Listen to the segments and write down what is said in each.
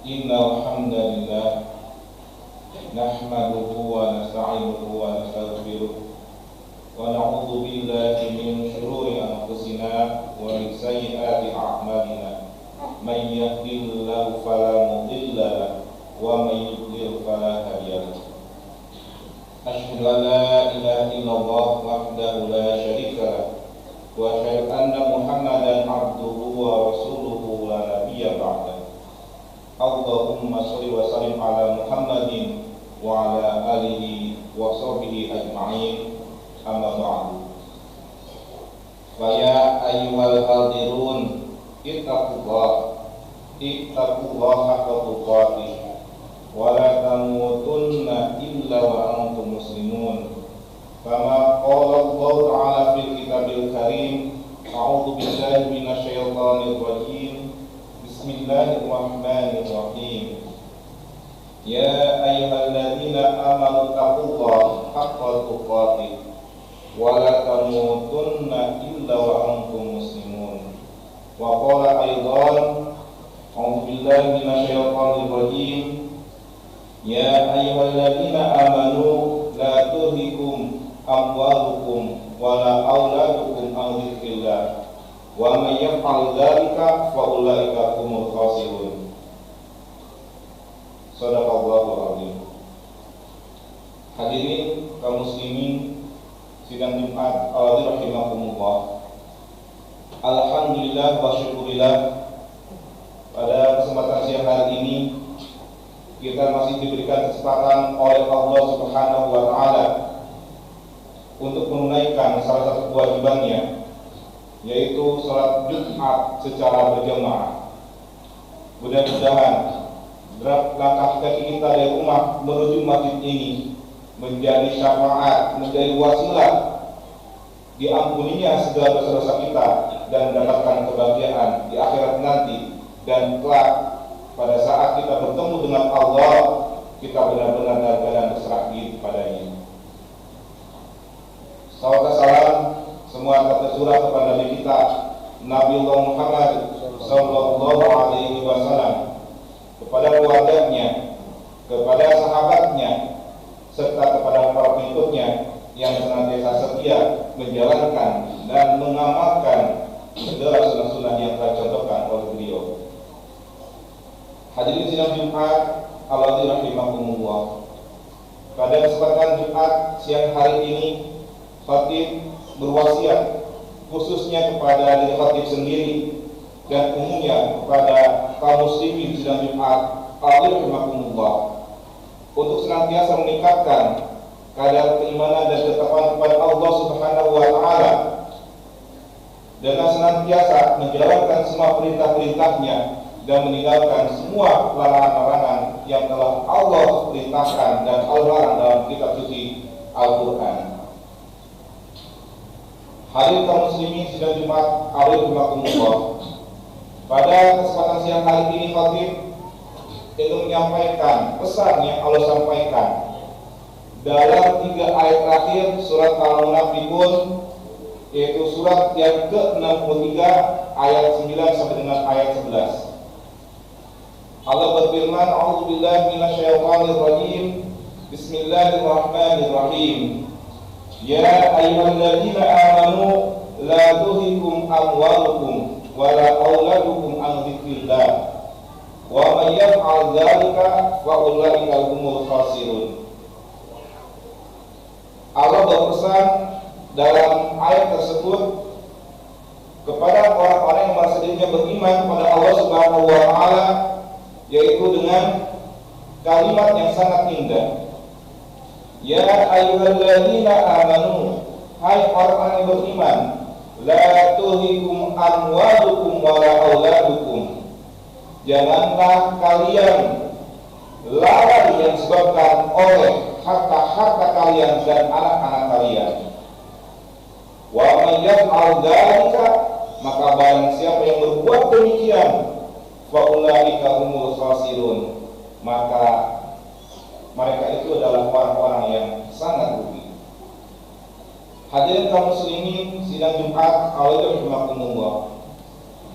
Innal hamdalillah nahmaduhu wa nasta'inuhu wa nastaghfiruh wa na'udzu billahi min shururi anfusina wa min sayyiati a'malina. Man yahdihillahu fala mudilla lahu wa man yudlil fala hadiya lahu. Asyhadu an la ilaha illallah wahdahu la syarika lahu wa asyhadu anna Muhammadan abduhu wa rasuluhu la nabiyya ba'dahu. Allahumma sholli wa sallim ala Muhammadin wa ala alihi wa sahbihi ajma'in. Amma ba'du. Fa ya ayyuhal hadirun ittaqullaha haqqa tuqatih wa la tamutunna illa wa antum muslimun. Kama qala Allah ta'ala fil kitabil karim, a'udzu billahi minasy syaithanir rajim. Bismillahirrahmanirrahim. Ya ayyuhalladzina amanu taqullaha haqqa tuqatih wa la tamutunna illa wa antum muslimun. Wa qala aidan, a'udzu billahi minasy syaithanir rajim. Ya ayyuhalladzina amanu la tulhikum amwalukum wa la auladukum an dzikrillah. Wa may yaf'al dzalika fa ulaika humul khasirun. Shadaqallahul azim. Hadirin kaum muslimin sidang Jumat rahimakumullah. Alhamdulillah wa syukurillah, pada kesempatan siang hari ini kita masih diberikan kesempatan oleh Allah Subhanahu wa taala untuk menunaikan salah satu kewajibannya, yaitu salat Jumat secara berjamaah. Mudah-mudahan langkah kaki kita dari rumah menuju masjid ini menjadi syafaat, menjadi wasilah diampuninya segala dosa-dosa kita dan mendapatkan kebahagiaan di akhirat nanti, dan kelak pada saat kita bertemu dengan Allah kita benar-benar dalam keadaan berserah diri kepadanya. Salawat salam semua tercurah kepada Nabi kita Nabiullah Muhammad sallallahu alaihi wasallam, kepada keluarganya, kepada sahabatnya, serta kepada para pengikutnya yang senantiasa setia menjalankan dan mengamalkan segala sunnah-sunnah yang telah dicontohkan oleh beliau. Hadirin sidang Jumat rahimakumullah. Pada kesempatan Jumat siang hari ini, khatib berwasiat khususnya kepada diri khatib sendiri dan umumnya kepada kaum muslimin sidang Jumat rahimakumullah untuk senantiasa meningkatkan kadar keimanan dan ketakwaan kepada Allah Subhanahu wa taala dengan senantiasa menjalankan semua perintah-perintahnya dan meninggalkan semua larangan-larangan yang telah Allah perintahkan dan Allah larang dalam kitab suci Al-Qur'an. Hadirin kaum muslimin sidang Jumat rahimakumullah. Pada kesempatan siang hari ini khatib ingin menyampaikan pesan yang Allah sampaikan dalam 3 ayat terakhir surat Al-Munafiqun, yaitu surat yang ke-63 ayat 9 sampai dengan ayat 11. Allah berfirman, a'udzubillahi minasyaitonir rajim. Bismillahirrahmanirrahim. Ya ayyuhalladzina amanu la tulhikum amwalukum wa la auladukum an dzikrillah. Wa may yaf'al dzalika fa ulaika humul khasirun. Allah berpesan dalam ayat tersebut kepada orang-orang yang merasa dirinya beriman kepada Allah Subhanahu wa taala, yaitu dengan kalimat yang sangat indah. Ya ayyuhalladzina amanu, hai orang-orang yang beriman, la tulhikum amwalukum wa la auladukum. Janganlah kalian lalai yang disebabkan oleh harta-harta kalian dan anak-anak kalian. Wa may yaf'al dzalika, maka barang siapa yang berbuat demikian, fa ulaika humul khasirun, maka mereka itu adalah orang-orang yang sangat rugi. Hadirin kaum muslimin sidang Jumat rahimakumullah.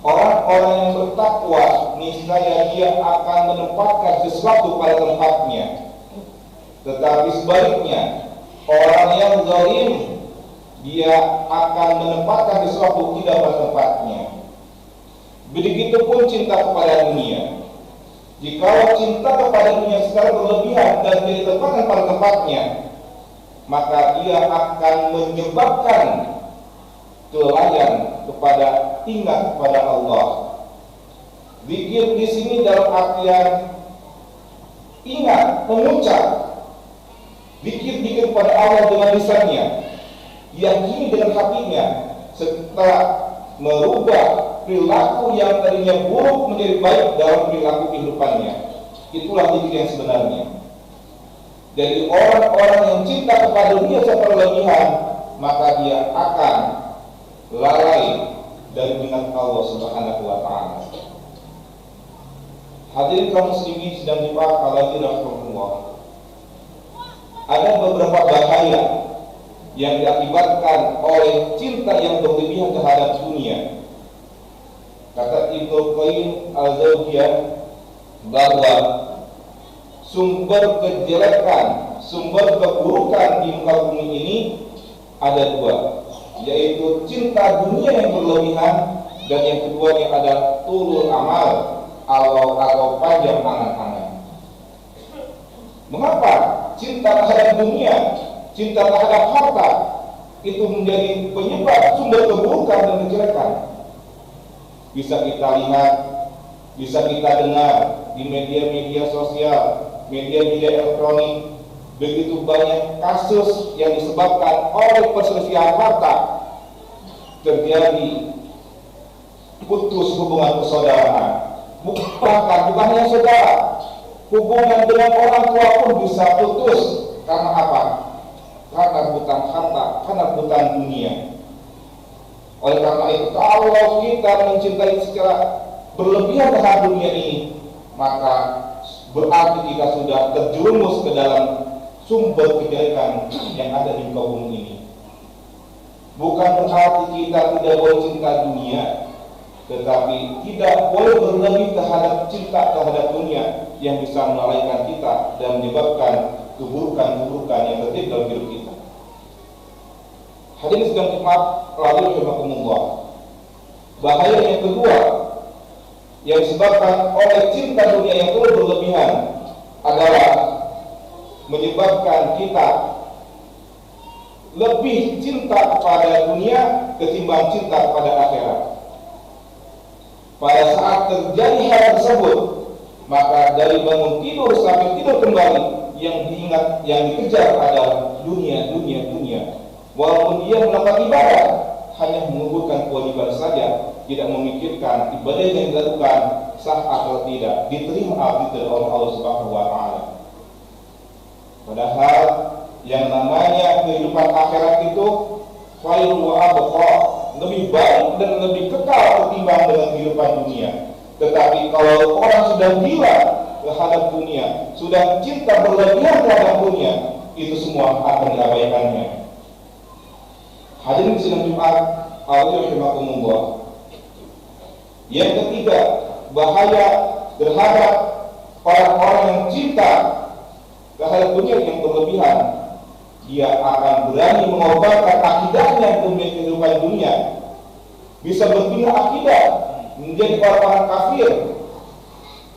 Orang-orang yang bertakwa niscaya dia akan menempatkan sesuatu pada tempatnya. Tetapi sebaliknya, orang yang zalim, dia akan menempatkan sesuatu tidak pada tempatnya. Begitupun cinta kepada dunia. Jika cinta kepada dunia secara berlebihan dan tidak ditempatkan pada tempatnya, maka dia akan menyebabkan kelalaian kepada ingat kepada Allah. Zikir di sini dalam artian ingat, mengucap, zikir kepada Allah dengan lisannya, yakini dengan hatinya, serta merubah perilaku yang tadinya buruk menjadi baik dalam perilaku kehidupannya. Itulah zikir yang sebenarnya. Jadi orang-orang yang cinta kepada dunia secara berlebihan, maka dia akan lalai dari ingat Allah Subhanahu wa ta'ala. Hadirin kaum muslimin sedang dipakai rahimahullah. Ada beberapa bahaya yang diakibatkan oleh cinta yang berlebihan terhadap dunia. Kata Ibnu Qayyim al-Jauziyah bahwa sumber kejelekan, sumber keburukan di muka bumi ini ada dua, yaitu cinta dunia yang berlebihan, dan yang keduanya ada tulul amal atau panjang angan-angan. Mengapa cinta terhadap dunia, cinta terhadap harta itu menjadi penyebab sumber keburukan dan kejelekan? Bisa kita lihat, bisa kita dengar di media-media sosial, media-media elektronik, begitu banyak kasus yang disebabkan oleh perselisihan harta terjadi putus hubungan persaudaraan. Bahkan bukan hanya saudara, hubungan dengan orang tua pun bisa putus. Karena apa? Karena rebutan harta, karena rebutan dunia. Oleh karena itu, kalau kita mencintai secara berlebihan terhadap dunia ini, maka berarti kita sudah terjerumus ke dalam sumber kejelekan yang ada di muka bumi ini. Bukan berarti kita tidak boleh cinta dunia, tetapi tidak boleh berlebih terhadap cinta terhadap dunia yang bisa melalaikan kita dan menyebabkan keburukan-keburukan yang terjadi dalam hidup kita. Hadirin sedang nikmat rahimahumullah. Bahaya yang kedua yang disebabkan oleh cinta dunia yang terlalu berlebihan adalah menyebabkan kita lebih cinta kepada dunia ketimbang cinta kepada akhirat. Pada saat terjadi hal tersebut, maka dari bangun tidur sampai tidur kembali, yang diingat, yang dikejar adalah dunia. Walaupun dia melakukan ibadah, hanya mengumpulkan kewajiban saja, tidak memikirkan ibadah yang dilakukan sah atau tidak, diterima atau tidak oleh Allah Subhanahu wa ta'ala. Padahal yang namanya kehidupan akhirat itu khairu wa abqa, lebih baik dan lebih kekal ketimbang dengan kehidupan dunia. Tetapi kalau orang sudah gila terhadap dunia, sudah cinta berlebihan terhadap dunia, itu semua akan diabaikannya. Hadirin sidang Jumat rahimahumullah. Yang ketiga, bahaya terhadap orang-orang yang cinta terhadap dunia yang berlebihan, dia akan berani mengorbankan akidahnya demi kehidupan dunia, bisa berpindah akidah menjadi orang-orang kafir,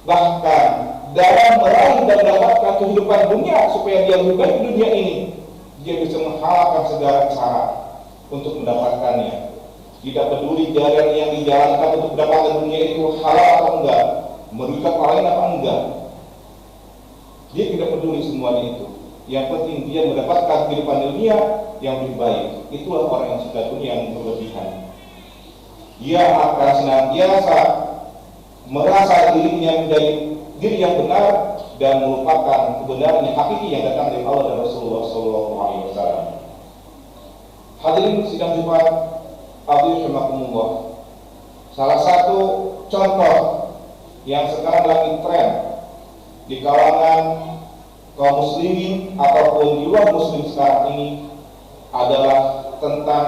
bahkan dalam meraih dan mendapatkan kehidupan dunia supaya dia lebih baik di dunia ini, dia bisa menghalalkan segala cara untuk mendapatkannya. Tidak peduli jalan yang dijalankan untuk mendapatkan dunia itu halal atau enggak, merugikan orang lain apa enggak, dia tidak peduli semuanya itu. Yang penting dia mendapatkan kehidupan dunia yang lebih baik. Itulah orang yang cinta dunia yang berlebihan. Dia akan senantiasa merasa dirinya menjadi diri yang benar dan melupakan kebenaran yang hakiki yang datang dari Allah dan Rasulullah SAW. Hadirin sidang Jumat rahimahumullah. Salah satu contoh yang sekarang lagi tren di kalangan kaum muslimin ataupun di luar muslim sekarang ini adalah tentang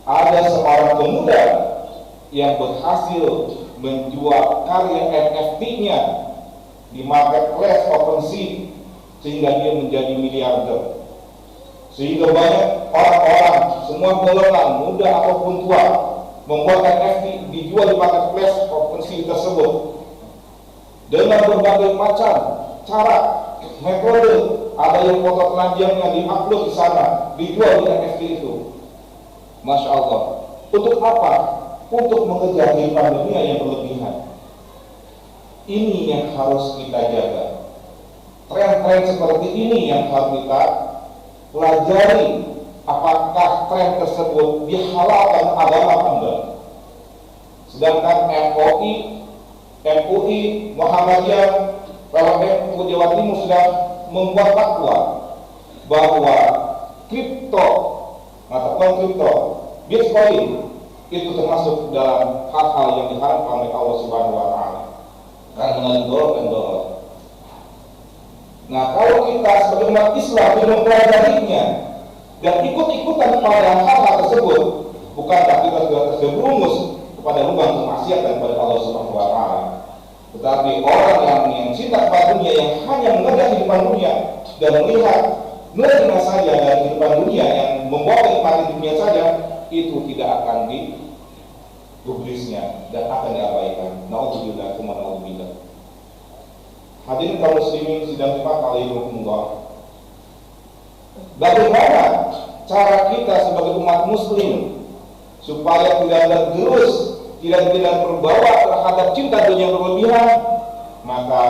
ada seorang pemuda yang berhasil menjual karya NFT-nya di marketplace OpenSea sehingga dia menjadi miliarder. Sehingga banyak orang-orang, semua golongan muda ataupun tua, membuat NFT dijual di marketplace OpenSea tersebut dengan berbagai macam cara, metode. Ada yang foto telanjangnya diupload di sana, dijual di NFT itu. Masya Allah. Untuk apa? Untuk mengejar kehidupan dunia yang berlebihan. Ini yang harus kita jaga. Tren-tren seperti ini yang harus kita pelajari. Apakah tren tersebut dihalalkan agama atau enggak? Sedangkan MUI, Muhammadiyah, PLN Jawa Timur sudah membuat fatwa bahwa kripto atau kripto, Bitcoin itu termasuk dalam hal-hal yang diharamkan oleh Allah Subhanahu wa taala karena mengandalkan dolar. Nah, kalau kita sebagai umat Islam belum mempelajarinya dan ikut-ikutan pada hal-hal tersebut, bukankah kita sudah terjerumus kepada lubang kemaksiatan kepada Allah Subhanahu wa taala? Tetapi orang yang cinta kepada dunia, yang hanya mengejar kehidupan dunia dan melihat nilai saja dari kehidupan dunia yang membawa kenikmatan dunia saja, itu tidak akan digubrisnya dan akan diabaikan. Nauzubillah, tsumma nauzubillah. Hadirin kaum muslimin sidang Jumat kali ini, bagaimana cara kita sebagai umat muslim supaya tidak tergerus, tidak terbawa terhadap cinta dunia yang berlebihan? Maka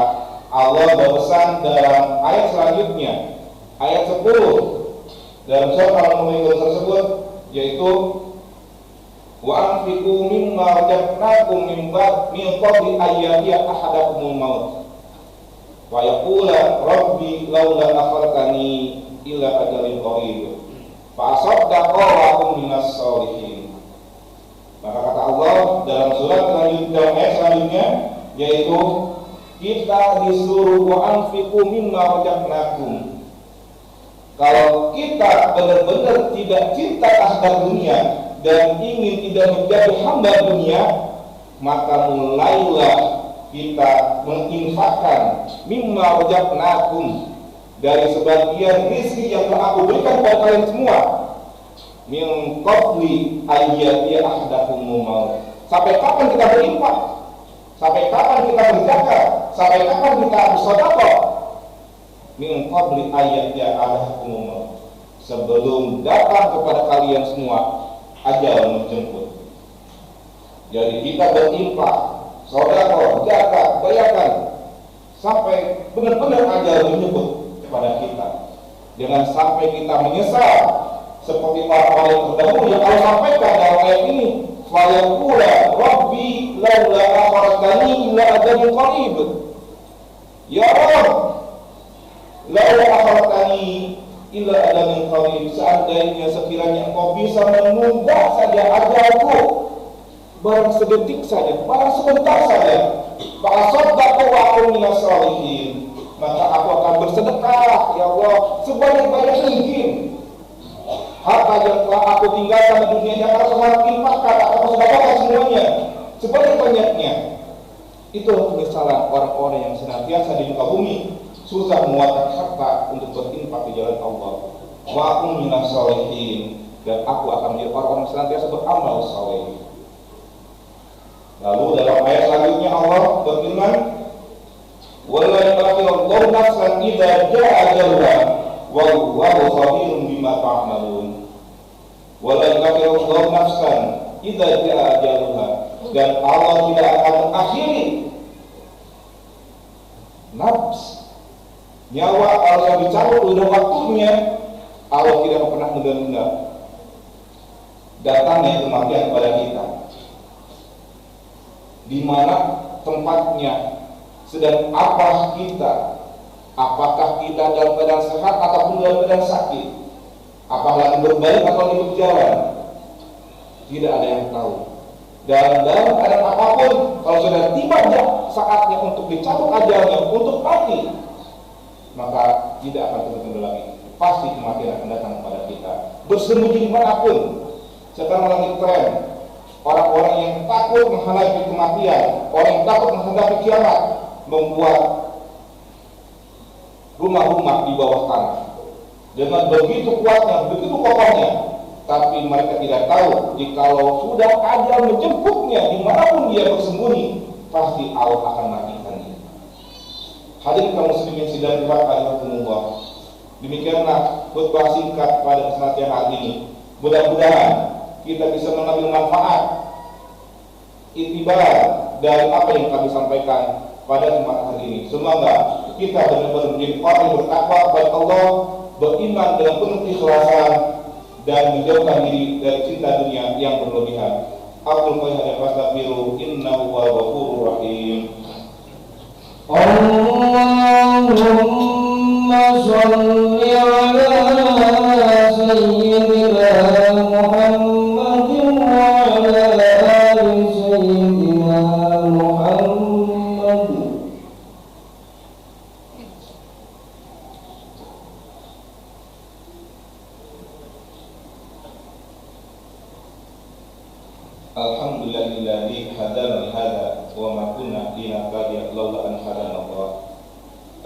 Allah berpesan dalam ayat selanjutnya, ayat 10 dalam surat Al-Mulk tersebut, yaitu wa anfiqu mimma razaqnakum min qabli ayyati ahadakumul maut wa yaqula rabbi laula akhartani ila ajalin qarib fa asaddaqa wa akum minas sholihin. Maka kata Allah dalam surat selanjutnya, ayat selanjutnya, yaitu kita disuruh wa anfiqu mimma razaqnakum. Kalau kita benar-benar tidak cinta terhadap dunia dan ingin tidak menjadi hamba dunia, maka mulailah kita menginfakkan mimma razaqnakum, dari sebagian rezeki yang telah aku berikan kepada kalian semua, min qabli ayyati ahdakumul maut. Sampai kapan kita berinfak? Sampai kapan kita berzakat? Sampai kapan kita bersedekah? Min qabli ayyati ahdakumul maut, sebelum datang kepada kalian semua ajal menjemput. Jadi kita berinfak, sedekah, zakat, bayarkan sampai benar-benar ajal menjemput kepada kita. Jangan sampai kita menyesal seperti para yang terdahulu yang Allah sampaikan dalam ayat ini, fa yaqula rabbi laula akhartani ila ajalin qarib. Ya Rabb, laula akhartani ila ajalin qarib, seandainya sekiranya engkau bisa menunda saja ajalku barang sedetik saja, barang sebentar saja, fa asaddaqu wa akum minas sholihin, maka aku akan bersedekah ya Allah sebanyak-banyak mungkin. Harta yang telah aku tinggalkan di dunia ini akan aku infakkan, aku sedekahkan semuanya sebanyak-banyaknya. Itulah penyesalan orang-orang yang senantiasa di muka bumi susah mengeluarkan harta untuk berinfak di jalan Allah. Wa akum minas sholihin, dan aku akan menjadi orang-orang senantiasa beramal saleh. Lalu dalam ayat selanjutnya Allah berfirman, wala yu'akhirullahu nafsan idza jaa ajaluha wallahu khabirun bima ta'malun. Wala yu'akhirullahu nafsan idza jaa ajaluha, dan Allah tidak akan mengakhiri nafs, nyawa kalau yang dicabut udah waktunya. Allah tidak pernah menunda-nunda datangnya kematian kepada kita. Di mana tempatnya, sedang apa kita, apakah kita dalam keadaan sehat ataupun dalam keadaan sakit, apalagi berbaik atau lagi berjalan, tidak ada yang tahu. Dan dalam keadaan apapun, kalau sudah tiba saatnya untuk dicabut ajalnya, untuk mati, maka tidak akan tertunda lagi. Pasti kematian akan datang kepada kita, bersembunyi dimanapun. Sekarang lagi tren orang-orang yang takut menghadapi kematian, orang yang takut menghadapi kiamat, membuat rumah-rumah di bawah tanah dengan begitu kuatnya, begitu kokohnya. Tapi mereka tidak tahu jikalau sudah ajal menjemputnya dimanapun dia bersembunyi, pasti Allah akan matikannya. Hadirin kaum muslimin sidang rahimakumullah. Demikianlah khutbah singkat pada kesempatan hari ini. Mudah-mudahan kita bisa mengambil manfaat itibar dari apa yang kami sampaikan pada kesempatan hari ini. Semoga kita benar-benar menjadi orang yang bertakwa kepada Allah, beriman dengan penuh ikhlasan, dan menjauhkan diri dari cinta dunia yang berlebihan. Aqul qawli hadza wastaghfiru innahu huwal ghafurur rahim. Allahumma shalli ala sayyidina Muhammadin wa ala ali sayyidina Muhammad. Alhamdulillahilladzi hadana li hadza wa ma kunna linahtadiya laula an hadana Allah.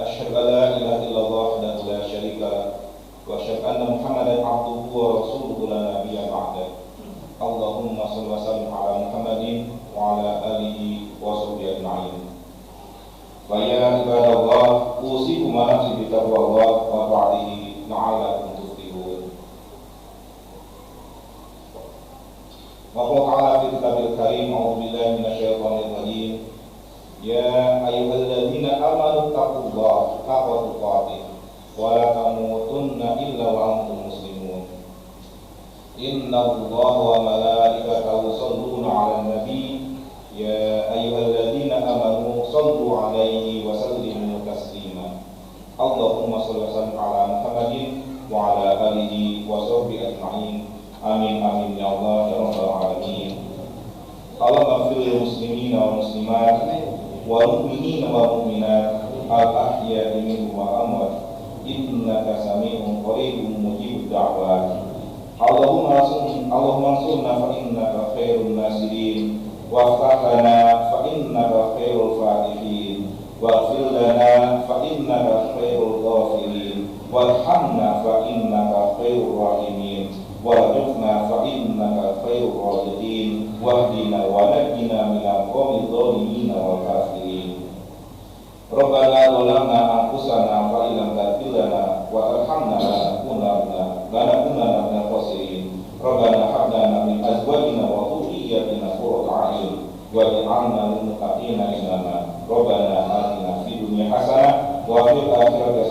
Asyhadu an la ilaha illallah wahdahu la syarika lah wa asyhadu anna Muhammadan abduhu wa rasuluhu la nabiyya ba'da. Allahumma shalli wa sallim ala Muhammadin wa ala alihi wa sahbihi ajma'in. Fa ya ibadallah, usikum wa nafsi bi taqwallah wa ta'atihi la'allakum tuflihun. Wa qala fi kitabil karim, a'udzu billahi minasyaitonir rajim. Ya ayyuhalladzina amanu taqullaha haqqa tuqatih wa la tamutunna illa wa antum muslimun. Innallaha wa malaikatahu yusholluna 'alan nabi. Ya ayyuhalladzina amanu shallu 'alaihi wa sallimu taslima. Allahumma shalli wa sallim 'ala Muhammadin wa 'ala alihi wa sahbihi ajma'in. Amin amin ya Allah ya rabbal alamin. Allahumma ighfir lil muslimina wal muslimat wal mu'minina wal mu'minat al ahya'i minhum wa amwat innaka sami'un qaribun mujibud da'wat. Allahumma ansurna fa innaka khairun nasirin waftah lana fa innaka khairul fatihin waghfir lana fa innaka khairul ghafirin warhamna fa innaka khairur rahimin warzuqna fa innaka khairur raziqin wahdina wa najjina minal qawmidh dhalimin wal kafirin. Rabbana zalamna anfusana fa illam taghfir lana wa tarhamna lanakunanna minal khasirin. Rabbana hab lana min azwajina wa dhurriyyatina qurrata a'yun waj'alna lil muttaqina imama. Rabbana atina fid dunya hasanah wa fil akhirati